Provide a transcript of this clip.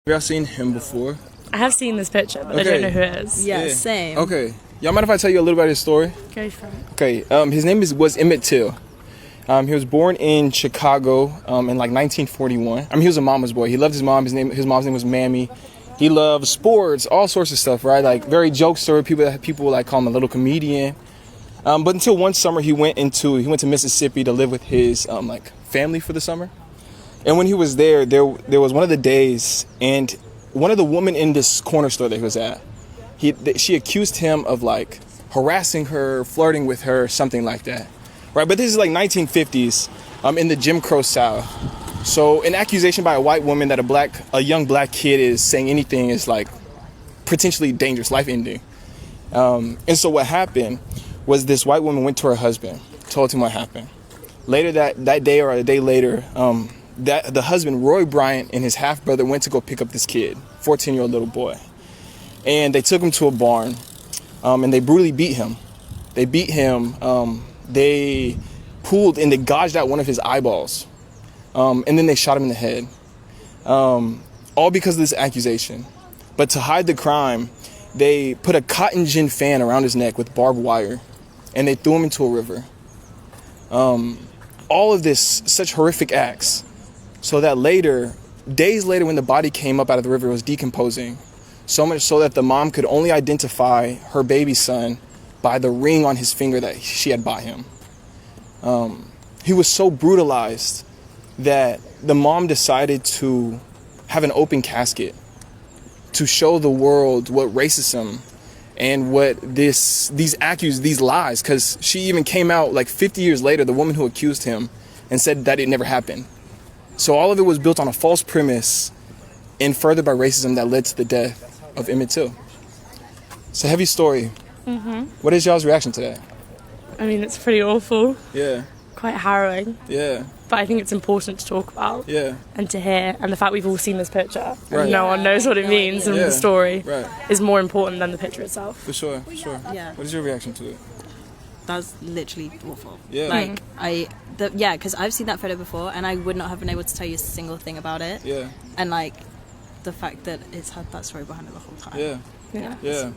Have y'all seen him before? I have seen this picture, but I don't know who it is. Yeah, same. Okay. Y'all mind if I tell you a little bit of his story? Go for it. Okay. His name was Emmett Till. He was born in Chicago in like 1941. He was a mama's boy. He loved his mom. His mom's name was Mammy. He loved sports, all sorts of stuff, right? Like very jokester. People like call him a little comedian. But until one summer he went to Mississippi to live with his family for the summer. And when he was there was one of the days, and one of the women in this corner store that he was at, she accused him of like harassing her, flirting with her, something like that, right? But this is like 1950s, in the Jim Crow South. So an accusation by a white woman that a young black kid is saying anything is like potentially dangerous, life-ending. And so what happened was this white woman went to her husband, told him what happened. Later that day or a day later, that the husband, Roy Bryant, and his half-brother went to go pick up this kid, 14-year-old little boy. And they took him to a barn, and they brutally beat him. They beat him, they pulled and they gouged out one of his eyeballs, and then they shot him in the head, all because of this accusation. But to hide the crime, they put a cotton gin fan around his neck with barbed wire, and they threw him into a river. All of this, such horrific acts, so that days later, when the body came up out of the river, it was decomposing. So much so that the mom could only identify her baby son by the ring on his finger that she had bought him. He was so brutalized that the mom decided to have an open casket to show the world what racism and what these lies, because she even came out like 50 years later, the woman who accused him, and said that it never happened. So all of it was built on a false premise and furthered by racism that led to the death of Emmett Till. It's a heavy story. Mm-hmm. What is y'all's reaction to that? I mean, it's pretty awful. Yeah. Quite harrowing. Yeah. But I think it's important to talk about. Yeah. And to hear. And the fact we've all seen this picture. Right. And no one knows what it means, and the story is more important than the picture itself. For sure. Yeah. What is your reaction to it? That's literally awful. Yeah. Because I've seen that photo before, and I would not have been able to tell you a single thing about it. Yeah. And like, the fact that it's had that story behind it the whole time. Yeah. Yeah.